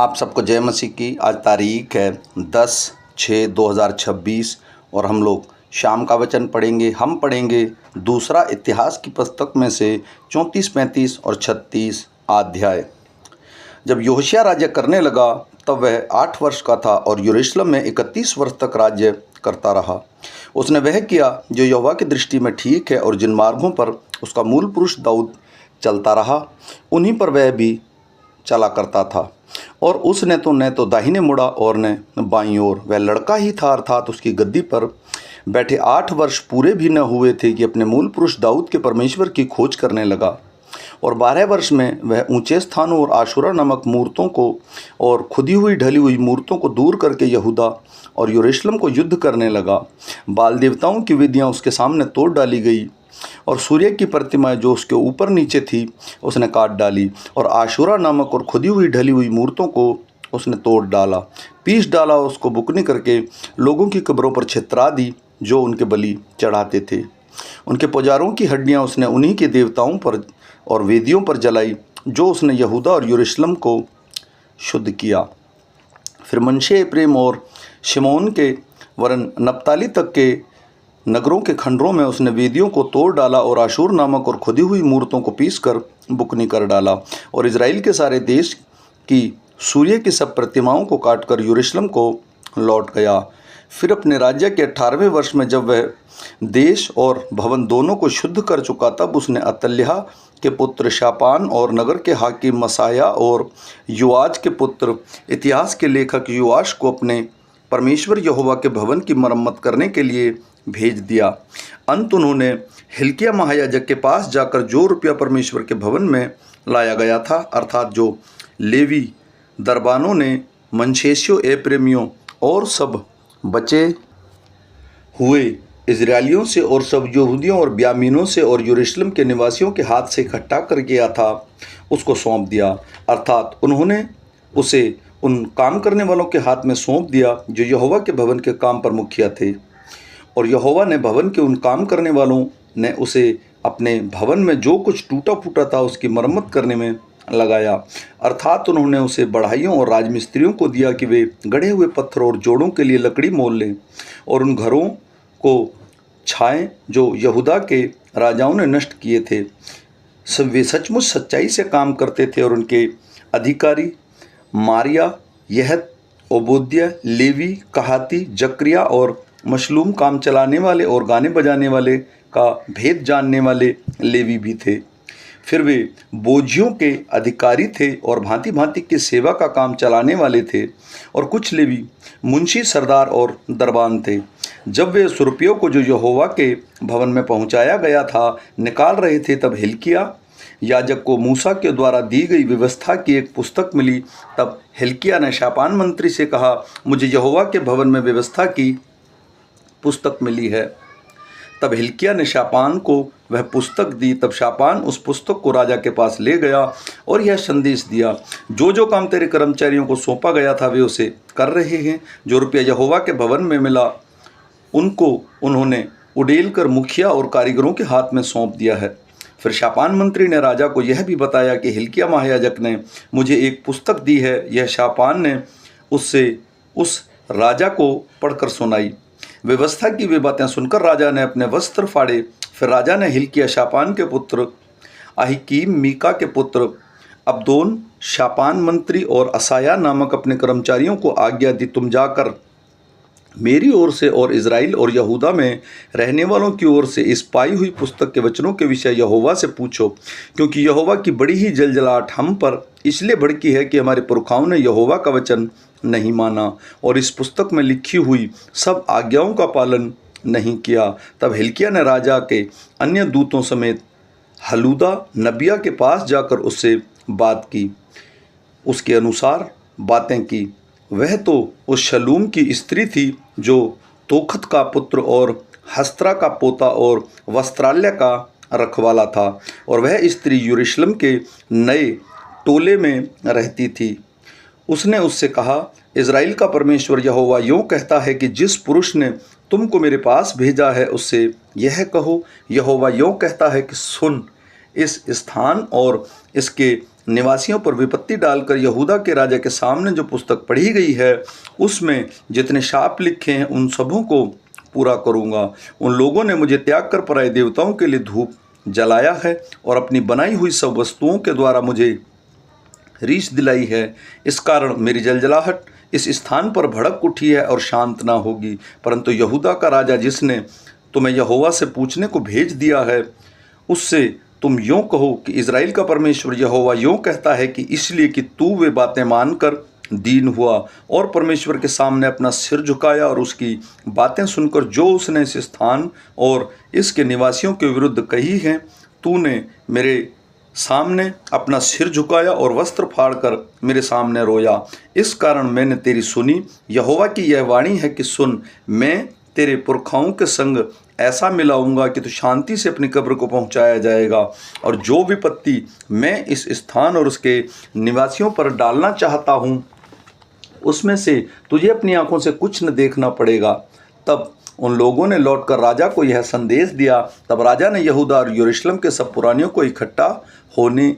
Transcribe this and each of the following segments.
आप सबको जय मसीह की। आज तारीख है 10/6/2026 और हम लोग शाम का वचन पढ़ेंगे। हम पढ़ेंगे दूसरा इतिहास की पुस्तक में से 34, 35 और 36 अध्याय। जब योशिय्याह राज्य करने लगा तब वह 8 वर्ष का था और यरूशलेम में 31 वर्ष तक राज्य करता रहा। उसने वह किया जो यहोवा की दृष्टि में ठीक है और जिन मार्गों पर उसका मूल पुरुष दाऊद चलता रहा उन्हीं पर वह भी चला करता था। और उसने तो न तो दाहिने मुड़ा और न बाईं ओर। वह लड़का ही था, अर्थात उसकी गद्दी पर बैठे 8 वर्ष पूरे भी न हुए थे कि अपने मूल पुरुष दाऊद के परमेश्वर की खोज करने लगा। और 12 वर्ष में वह ऊंचे स्थानों और आशुरा नामक मूर्तों को और खुदी हुई ढली हुई मूर्तों को दूर करके यहूदा और यरूशलेम को युद्ध करने लगा। बाल देवताओं की विधियाँ उसके सामने तोड़ डाली गई और सूर्य की प्रतिमाएं जो उसके ऊपर नीचे थी उसने काट डाली और आशुरा नामक और खुदी हुई ढली हुई मूर्तों को उसने तोड़ डाला, पीस डाला, उसको बुकनी करके लोगों की कब्रों पर छितरा दी जो उनके बलि चढ़ाते थे। उनके पुजारों की हड्डियां उसने उन्हीं के देवताओं पर और वेदियों पर जलाई जो उसने यहूदा और यरूशलेम को शुद्ध किया। फिर मनश्शे, एप्रैम और शिमोन के वरन नप्ताली तक के नगरों के खंडरों में उसने वेदियों को तोड़ डाला और आशूर नामक और खुदी हुई मूर्तों को पीसकर बुकनी कर डाला और इज़राइल के सारे देश की सूर्य की सब प्रतिमाओं को काटकर यरूशलेम को लौट गया। फिर अपने राज्य के 18वें वर्ष में जब वह देश और भवन दोनों को शुद्ध कर चुका तब उसने अतल्याह के पुत्र शापान और नगर के हाकिम मसाया और योआज के पुत्र इतिहास के लेखक योआश को अपने परमेश्वर यहोवा के भवन की मरम्मत करने के लिए भेज दिया। अंत उन्होंने हिल्किय्याह महायाजक के पास जाकर जो रुपया परमेश्वर के भवन में लाया गया था, अर्थात जो लेवी दरबानों ने मनश्शेइयों, एप्रैमियों और सब बचे हुए इजरायलियों से और सब यहूदियों और ब्यामीनों से और यरूशलेम के निवासियों के हाथ से इकट्ठा कर गया था, उसको सौंप दिया। अर्थात उन्होंने उसे उन काम करने वालों के हाथ में सौंप दिया जो यहोवा के भवन के काम पर मुखिया थे। और यहोवा ने भवन के उन काम करने वालों ने उसे अपने भवन में जो कुछ टूटा फूटा था उसकी मरम्मत करने में लगाया। अर्थात उन्होंने उसे बढ़ाइयों और राजमिस्त्रियों को दिया कि वे गढ़े हुए पत्थर और जोड़ों के लिए लकड़ी मोल लें और उन घरों को छाएं जो यहूदा के राजाओं ने नष्ट किए थे। सब वे सचमुच सच्चाई से काम करते थे और उनके अधिकारी मारिया, यहत, ओबोद्याह, लेवी, कहाती, जकरिया और मशलूम काम चलाने वाले और गाने बजाने वाले का भेद जानने वाले लेवी भी थे। फिर वे बोझियों के अधिकारी थे और भांति भांति की सेवा का काम चलाने वाले थे और कुछ लेवी मुंशी, सरदार और दरबान थे। जब वे उस रुपयों को जो यहोवा के भवन में पहुंचाया गया था निकाल रहे थे तब हिल्किय्याह याजक को मूसा के द्वारा दी गई व्यवस्था की एक पुस्तक मिली। तब हिल्किय्याह ने शापान मंत्री से कहा, मुझे यहोवा के भवन में व्यवस्था की पुस्तक मिली है। तब हिल्किय्याह ने शापान को वह पुस्तक दी। तब शापान उस पुस्तक को राजा के पास ले गया और यह संदेश दिया, जो जो काम तेरे कर्मचारियों को सौंपा गया था वे उसे कर रहे हैं। जो रुपया यहोवा के भवन में मिला उनको उन्होंने उड़ेल कर मुखिया और कारीगरों के हाथ में सौंप दिया है। फिर शापान मंत्री ने राजा को यह भी बताया कि हिल्किय्याह महायाजक ने मुझे एक पुस्तक दी है। यह शापान ने उससे उस राजा को पढ़कर सुनाई। व्यवस्था की वे बातें सुनकर राजा ने अपने वस्त्र फाड़े। फिर राजा ने हिल्किय्याह, शापान के पुत्र अहीकीम, मीका के पुत्र अब्दोन, शापान मंत्री और असाया नामक अपने कर्मचारियों को आज्ञा दी, तुम जाकर मेरी ओर से और इज़राइल और यहूदा में रहने वालों की ओर से इस पाई हुई पुस्तक के वचनों के विषय यहोवा से पूछो, क्योंकि यहोवा की बड़ी ही जलजलाहट हम पर इसलिए भड़की है कि हमारे पुरखाओं ने यहोवा का वचन नहीं माना और इस पुस्तक में लिखी हुई सब आज्ञाओं का पालन नहीं किया। तब हिल्किय्याह ने राजा के अन्य दूतों समेत हलूदा नबिया के पास जाकर उससे बात की, उसके अनुसार बातें की। वह तो उस शलूम की स्त्री थी जो तोखत का पुत्र और हस्त्रा का पोता और वस्त्रालय का रखवाला था और वह स्त्री यरूशलेम के नए टोले में रहती थी। उसने उससे कहा, इज़राइल का परमेश्वर यहोवा यूँ कहता है कि जिस पुरुष ने तुमको मेरे पास भेजा है उससे यह कहो, यहोवा यूँ कहता है कि सुन, इस स्थान और इसके निवासियों पर विपत्ति डालकर यहूदा के राजा के सामने जो पुस्तक पढ़ी गई है उसमें जितने शाप लिखे हैं उन सबों को पूरा करूँगा। उन लोगों ने मुझे त्याग कर पराए देवताओं के लिए धूप जलाया है और अपनी बनाई हुई सब वस्तुओं के द्वारा मुझे रीस दिलाई है। इस कारण मेरी जलजलाहट इस स्थान पर भड़क उठी है और शांत ना होगी। परंतु यहूदा का राजा जिसने तुम्हें यहोवा से पूछने को भेज दिया है उससे तुम यूँ कहो कि इज़राइल का परमेश्वर यहोवा यूँ कहता है कि इसलिए कि तू वे बातें मानकर दीन हुआ और परमेश्वर के सामने अपना सिर झुकाया और उसकी बातें सुनकर जो उसने इस स्थान और इसके निवासियों के विरुद्ध कही हैं, तूने मेरे सामने अपना सिर झुकाया और वस्त्र फाड़कर मेरे सामने रोया। इस कारण मैंने तेरी सुनी। यहोवा की यह वाणी है कि सुन, मैं तेरे पुरखाओं के संग ऐसा मिलाऊंगा कि तू शांति से अपनी कब्र को पहुंचाया जाएगा, और जो विपत्ति मैं इस स्थान और उसके निवासियों पर डालना चाहता हूं उसमें से तुझे अपनी आंखों से कुछ न देखना पड़ेगा। तब उन लोगों ने लौटकर राजा को यह संदेश दिया। तब राजा ने यहूदा और यरूशलेम के सब पुरानियों को इकट्ठा होने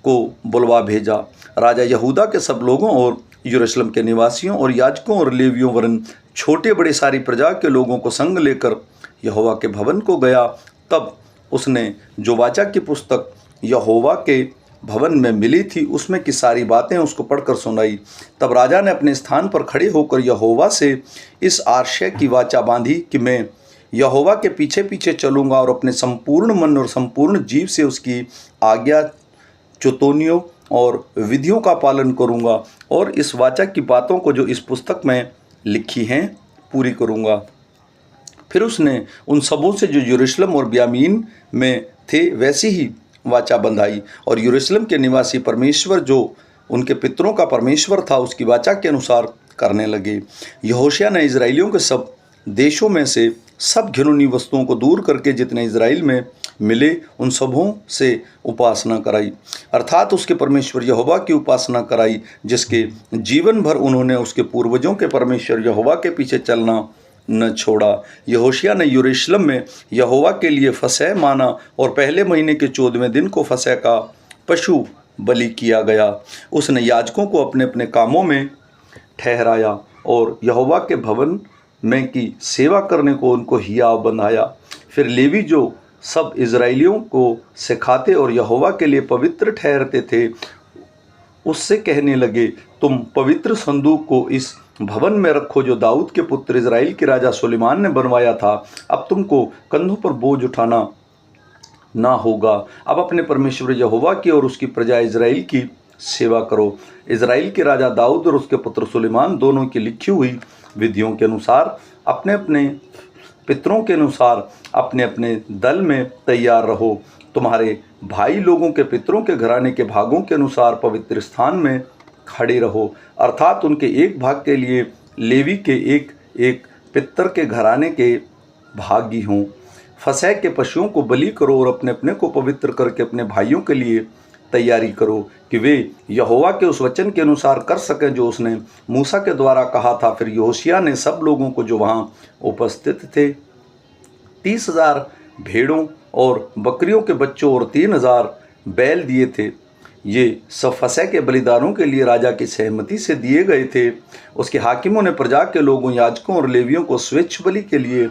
को बुलवा भेजा। राजा यहूदा के सब लोगों और यरूशलेम के निवासियों और याजकों और लेवियों वरन छोटे बड़े सारी प्रजा के लोगों को संग लेकर यहोवा के भवन को गया। तब उसने जो वाचा की पुस्तक यहोवा के भवन में मिली थी उसमें की सारी बातें उसको पढ़कर सुनाई। तब राजा ने अपने स्थान पर खड़े होकर यहोवा से इस आशय की वाचा बांधी कि मैं यहोवा के पीछे पीछे चलूँगा और अपने संपूर्ण मन और संपूर्ण जीव से उसकी आज्ञा, चुतौनियों और विधियों का पालन करूँगा और इस वाचा की बातों को जो इस पुस्तक में लिखी हैं पूरी करूँगा। फिर उसने उन सबों से जो यरूशलेम और बिन्यामीन में थे वैसी ही वाचा बंधाई, और यरूशलेम के निवासी परमेश्वर जो उनके पितरों का परमेश्वर था उसकी वाचा के अनुसार करने लगे। यहोशिया ने इज़राइलियों के सब देशों में से सब घिनौनी वस्तुओं को दूर करके जितने इज़राइल में मिले उन सबों से उपासना कराई, अर्थात उसके परमेश्वर यहोवा की उपासना कराई, जिसके जीवन भर उन्होंने उसके पूर्वजों के परमेश्वर यहोवा के पीछे चलना न छोड़ा। यहोशिया ने यरूशलेम में यहोवा के लिए फसह माना और पहले महीने के 14वें दिन को फसह का पशु बलि किया गया। उसने याजकों को अपने अपने कामों में ठहराया और यहोवा के भवन में की सेवा करने को उनको हियाव बनाया। फिर लेवी जो सब इज़राइलियों को सिखाते और यहोवा के लिए पवित्र ठहरते थे उससे कहने लगे, तुम पवित्र संदूक को इस भवन में रखो जो दाऊद के पुत्र इज़राइल के राजा सुलेमान ने बनवाया था। अब तुमको कंधों पर बोझ उठाना ना होगा। अब अपने परमेश्वर यहोवा की और उसकी प्रजा इज़राइल की सेवा करो। इज़राइल के राजा दाऊद और उसके पुत्र सुलेमान दोनों की लिखी हुई विधियों के अनुसार अपने अपने पितरों के अनुसार अपने अपने दल में तैयार रहो। तुम्हारे भाई लोगों के पितरों के घराने के भागों के अनुसार पवित्र स्थान में खड़े रहो, अर्थात उनके एक भाग के लिए लेवी के एक एक पितर के घराने के भागी हों। फसह के पशुओं को बलि करो और अपने अपने को पवित्र करके अपने भाइयों के लिए तैयारी करो कि वे यहोवा के उस वचन के अनुसार कर सकें जो उसने मूसा के द्वारा कहा था। फिर यहोशिया ने सब लोगों को जो वहाँ उपस्थित थे 30,000 भेड़ों और बकरियों के बच्चों और 3,000 बैल दिए थे। ये सब फसह के बलिदानों के लिए राजा की सहमति से दिए गए थे। उसके हाकिमों ने प्रजा के लोगों, याजकों और लेवियों को स्वेच्छ बलि के लिए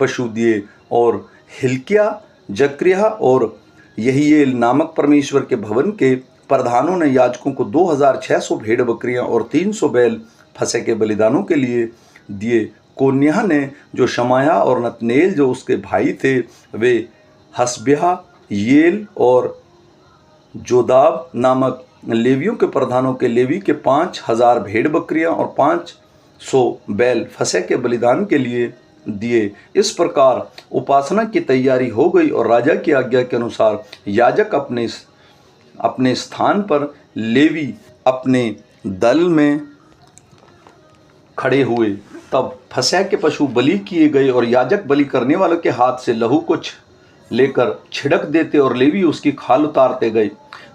पशु दिए, और हिल्किया, जकरिया और यहीएल नामक परमेश्वर के भवन के प्रधानों ने याजकों को 2,600 भेड़ बकरियां और 300 बैल फसह के बलिदानों के लिए दिए। कोन्याह ने जो शमाया और नतनेल जो उसके भाई थे वे हसब्याह, येल और जोदाब नामक लेवियों के प्रधानों के लेवी के 5,000 भेड़ बकरियां और 500 बैल फसह के बलिदान के लिए दिए। इस प्रकार उपासना की तैयारी हो गई और राजा की आज्ञा के अनुसार याजक अपने स्थान पर, लेवी अपने दल में खड़े हुए। तब फसह के पशु बलि किए गए और याजक बलि करने वालों के हाथ से लहू को लेकर छिड़क देते और लेवी उसकी खाल उतारते गए।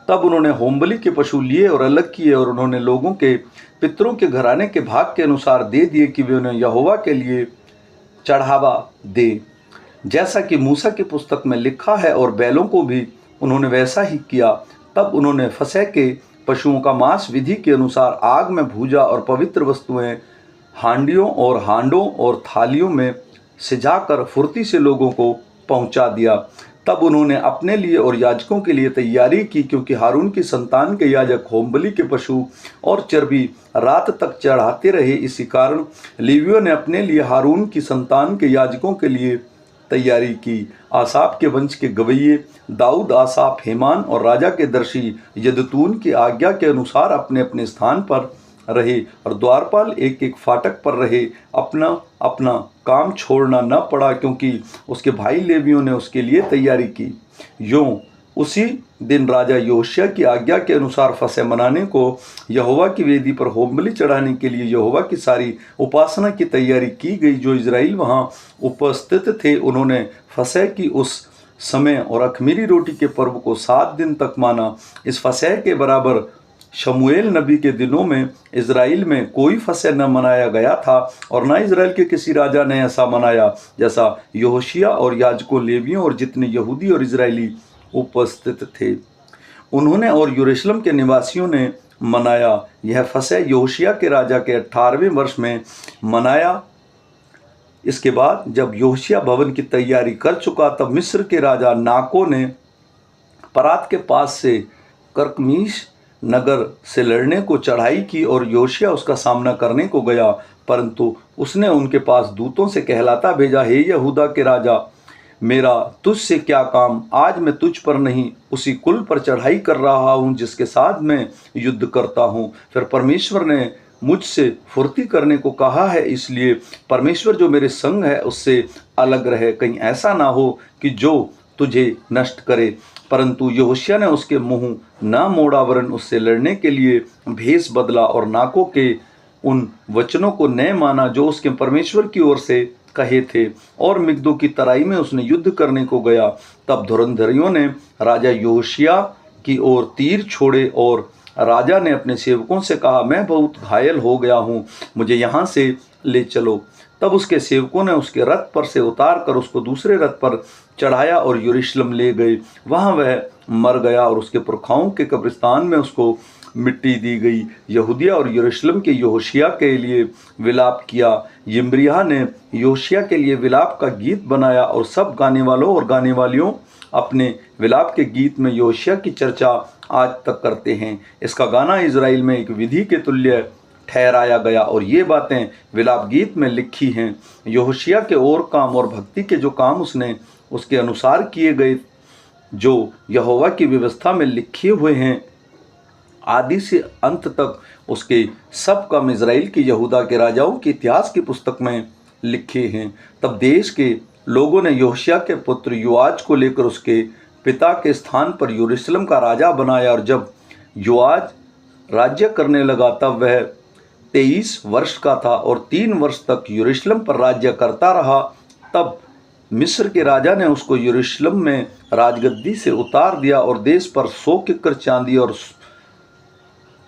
तब उन्होंने होमबलि के पशु लिए और अलग किए और उन्होंने लोगों के पितरों के घराने के भाग के अनुसार दे दिए कि वे उन्हें यहोवा के लिए चढ़ावा दे, जैसा कि मूसा की पुस्तक में लिखा है, और बैलों को भी उन्होंने वैसा ही किया। तब उन्होंने फसह के पशुओं का मांस विधि के अनुसार आग में भूजा और पवित्र वस्तुएं हांडियों और हांडों और थालियों में सिजाकर फुर्ती से लोगों को पहुंचा दिया। तब उन्होंने अपने लिए और याजकों के लिए तैयारी की, क्योंकि हारून की संतान के याजक होमबलि के पशु और चर्बी रात तक चढ़ाते रहे। इसी कारण लेवियों ने अपने लिए हारून की संतान के याजकों के लिए तैयारी की। आसाप के वंश के गवैये दाऊद, आसाप, हेमान और राजा के दर्शी यदतून की आज्ञा के अनुसार अपने अपने स्थान पर रहे और द्वारपाल एक एक फाटक पर रहे। अपना अपना काम छोड़ना न पड़ा, क्योंकि उसके भाई लेवियों ने उसके लिए तैयारी की। यूं उसी दिन राजा योशिया की आज्ञा के अनुसार फसह मनाने को यहोवा की वेदी पर होमबलि चढ़ाने के लिए यहोवा की सारी उपासना की तैयारी की गई। जो इज़राइल वहाँ उपस्थित थे उन्होंने फसह की उस समय और अख़मीरी रोटी के पर्व को 7 दिन तक माना। इस फसह के बराबर शमूएल नबी के दिनों में इज़राइल में कोई फसह न मनाया गया था और न इज़राइल के किसी राजा ने ऐसा मनाया जैसा यहोशिया और याजकों, लेवियों और जितने यहूदी और इज़राइली उपस्थित थे उन्होंने और यरूशलेम के निवासियों ने मनाया। यह फसह यहोशिया के राजा के 18वें वर्ष में मनाया। इसके बाद जब यहोशिया भवन की तैयारी कर चुका, तब मिस्र के राजा नाको ने परात के पास से कर्कमीश नगर से लड़ने को चढ़ाई की और योशिया उसका सामना करने को गया, परंतु उसने उनके पास दूतों से कहलाता भेजा, हे यहूदा के राजा, मेरा तुझसे क्या काम? आज मैं तुझ पर नहीं उसी कुल पर चढ़ाई कर रहा हूँ जिसके साथ मैं युद्ध करता हूँ। फिर परमेश्वर ने मुझसे फुर्ती करने को कहा है, इसलिए परमेश्वर जो मेरे संग है उससे अलग रहे, कहीं ऐसा ना हो कि जो तुझे नष्ट करे। परंतु यहोशिया ने उसके मुंह ना मोड़ा, वरन उससे लड़ने के लिए भेष बदला और नाको के उन वचनों को न माना जो उसके परमेश्वर की ओर से कहे थे, और मिग्दो की तराई में उसने युद्ध करने को गया। तब धुरंधरियों ने राजा यहोशिया की ओर तीर छोड़े और राजा ने अपने सेवकों से कहा, मैं बहुत घायल हो गया हूँ, मुझे यहाँ से ले चलो। तब उसके सेवकों ने उसके रथ पर से उतार कर उसको दूसरे रथ पर चढ़ाया और यरूशलेम ले गए। वहाँ वह मर गया और उसके पुरखाओं के कब्रिस्तान में उसको मिट्टी दी गई। यहूदिया और यरूशलेम के यहोशिया के लिए विलाप किया। यिम्रिय्याह ने यहोशिया के लिए विलाप का गीत बनाया और सब गाने वालों और गाने वालियों अपने विलाप के गीत में यहोशिया की चर्चा आज तक करते हैं। इसका गाना इज़राइल में एक विधि के तुल्य ठहराया गया और ये बातें विलाप गीत में लिखी हैं। यहोशिया के और काम और भक्ति के जो काम उसने उसके अनुसार किए गए, जो यहोवा की व्यवस्था में लिखे हुए हैं, आदि से अंत तक उसके सब काम इज़राइल के यहूदा के राजाओं के इतिहास की पुस्तक में लिखे हैं। तब देश के लोगों ने यहोशिया के पुत्र योआज को लेकर उसके पिता के स्थान पर यरूशलेम का राजा बनाया, और जब योआज राज्य करने लगा तब वह 23 वर्ष का था और 3 वर्ष तक यरूशलेम पर राज्य करता रहा। तब मिस्र के राजा ने उसको यरूशलेम में राजगद्दी से उतार दिया और देश पर 100 किक्कर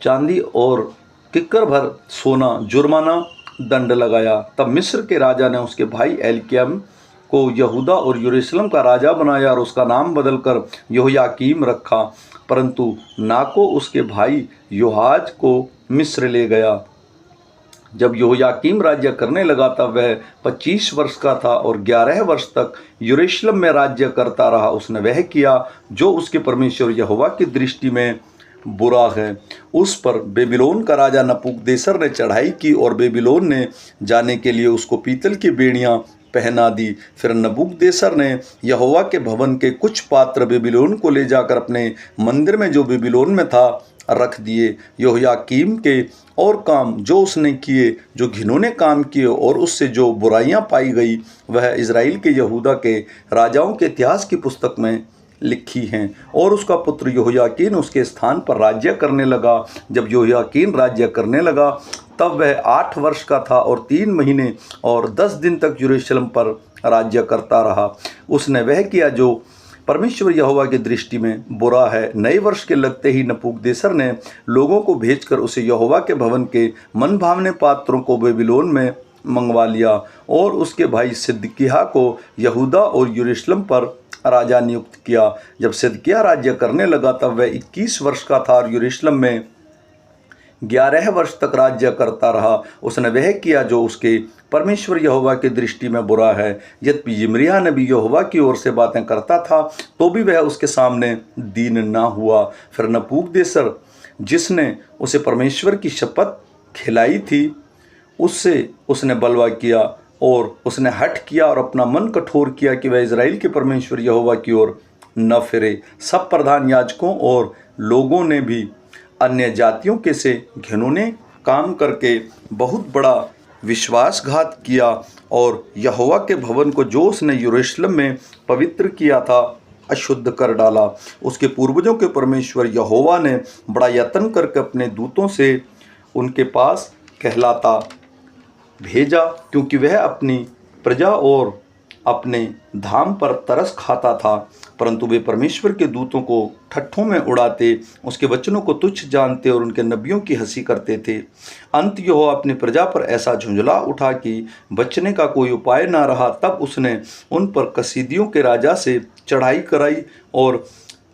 चांदी और किक्कर भर सोना जुर्माना दंड लगाया। तब मिस्र के राजा ने उसके भाई एल्कियम को यहूदा और यरूशलेम का राजा बनाया और उसका नाम बदलकर यहोयाकीम रखा, परंतु नाको उसके भाई योआज को मिस्र ले गया। जब यहोयाकीम राज्य करने लगा तब वह 25 वर्ष का था और 11 वर्ष तक यरूशलेम में राज्य करता रहा। उसने वह किया जो उसके परमेश्वर यहोवा की दृष्टि में बुरा है। उस पर बेबीलोन का राजा नबूकदनेस्सर ने चढ़ाई की और बेबीलोन ने जाने के लिए उसको पीतल की बेड़ियां पहना दी। फिर नबूकदनेस्सर ने यहोवा के भवन के कुछ पात्र बेबीलोन को ले जाकर अपने मंदिर में जो बेबीलोन में था रख दिए। यहोयाकीम के और काम जो उसने किए, जो घिनौने काम किए और उससे जो बुराइयां पाई गई, वह इज़राइल के यहूदा के राजाओं के इतिहास की पुस्तक में लिखी हैं। और उसका पुत्र यहोयाकीन उसके स्थान पर राज्य करने लगा। जब यहोयाकीन राज्य करने लगा तब वह 8 वर्ष का था और 3 महीने और 10 दिन तक यरूशलेम पर राज्य करता रहा। उसने वह किया जो परमेश्वर यहोवा की दृष्टि में बुरा है। नए वर्ष के लगते ही नबूकदनेस्सर ने लोगों को भेजकर उसे यहोवा के भवन के मन भावने पात्रों को बेबीलोन में मंगवा लिया और उसके भाई सिदकिय्याह को यहूदा और यरूशलेम पर राजा नियुक्त किया। जब सिदकिय्याह राज्य करने लगा तब वह 21 वर्ष का था और यरूशलेम में 11 वर्ष तक राज्य करता रहा। उसने वह किया जो उसके परमेश्वर यहोवा की दृष्टि में बुरा है। यद्यपि यिम्रिय्याह नबी यहोवा की ओर से बातें करता था तो भी वह उसके सामने दीन ना हुआ। फिर नबूकदनेस्सर जिसने उसे परमेश्वर की शपथ खिलाई थी उससे उसने बलवा किया और उसने हठ किया और अपना मन कठोर किया कि वह इज़राइल के परमेश्वर यहोवा की ओर न फिरे। सब प्रधान याजकों और लोगों ने भी अन्य जातियों के से घिनौने काम करके बहुत बड़ा विश्वासघात किया और यहोवा के भवन को जो उसने यरूशलेम में पवित्र किया था अशुद्ध कर डाला। उसके पूर्वजों के परमेश्वर यहोवा ने बड़ा यत्न करके अपने दूतों से उनके पास कहलाता भेजा, क्योंकि वह अपनी प्रजा और अपने धाम पर तरस खाता था, परंतु वे परमेश्वर के दूतों को ठट्ठों में उड़ाते, उसके वचनों को तुच्छ जानते और उनके नबियों की हंसी करते थे। अंत यहोवा अपनी प्रजा पर ऐसा झुंझला उठा कि बचने का कोई उपाय ना रहा। तब उसने उन पर कसीदियों के राजा से चढ़ाई कराई और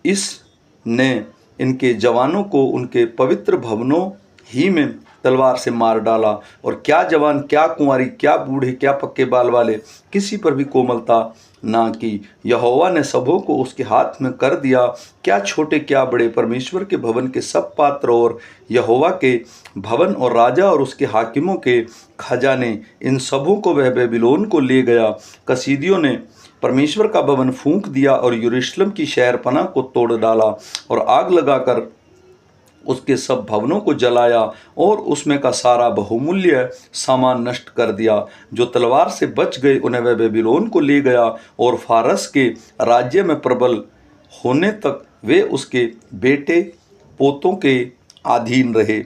इसने इनके जवानों को उनके पवित्र भवनों ही में तलवार से मार डाला। और क्या जवान, क्या कुंवारी, क्या बूढ़े, क्या पक्के बाल वाले, किसी पर भी कोमलता ना की। यहोवा ने सबों को उसके हाथ में कर दिया, क्या छोटे क्या बड़े। परमेश्वर के भवन के सब पात्र और यहोवा के भवन और राजा और उसके हाकिमों के खजाने, इन सबों को वह बेबीलोन को ले गया। कसीदियों ने परमेश्वर का भवन फूंक दिया और यरूशलेम की शहरपनाह को तोड़ डाला और आग लगाकर उसके सब भवनों को जलाया और उसमें का सारा बहुमूल्य सामान नष्ट कर दिया। जो तलवार से बच गए उन्हें वह बेबीलोन को ले गया और फारस के राज्य में प्रबल होने तक वे उसके बेटे पोतों के अधीन रहे।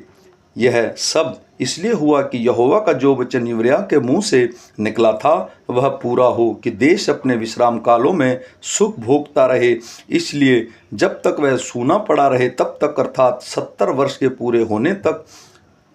यह सब इसलिए हुआ कि यहोवा का जो वचन यिर्मयाह के मुंह से निकला था वह पूरा हो, कि देश अपने विश्राम कालों में सुख भोगता रहे। इसलिए जब तक वह सूना पड़ा रहे तब तक, अर्थात 70 वर्ष के पूरे होने तक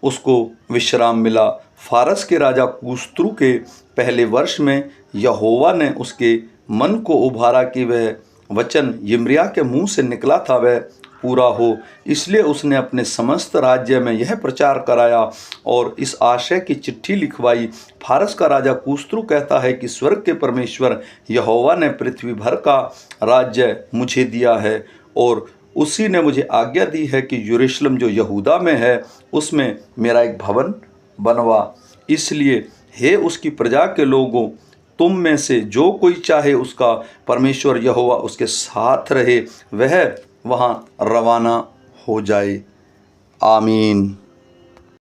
उसको विश्राम मिला। फारस के राजा कुस्रू के पहले वर्ष में यहोवा ने उसके मन को उभारा कि वह वचन यिर्मयाह के मुंह से निकला था वह पूरा हो। इसलिए उसने अपने समस्त राज्य में यह प्रचार कराया और इस आशय की चिट्ठी लिखवाई। फारस का राजा कुस्रू कहता है कि स्वर्ग के परमेश्वर यहोवा ने पृथ्वी भर का राज्य मुझे दिया है और उसी ने मुझे आज्ञा दी है कि यरूशलेम जो यहूदा में है उसमें मेरा एक भवन बनवा। इसलिए हे उसकी प्रजा के लोगों, तुम में से जो कोई चाहे उसका परमेश्वर यहोवा उसके साथ रहे, वह वहाँ रवाना हो जाए। आमीन।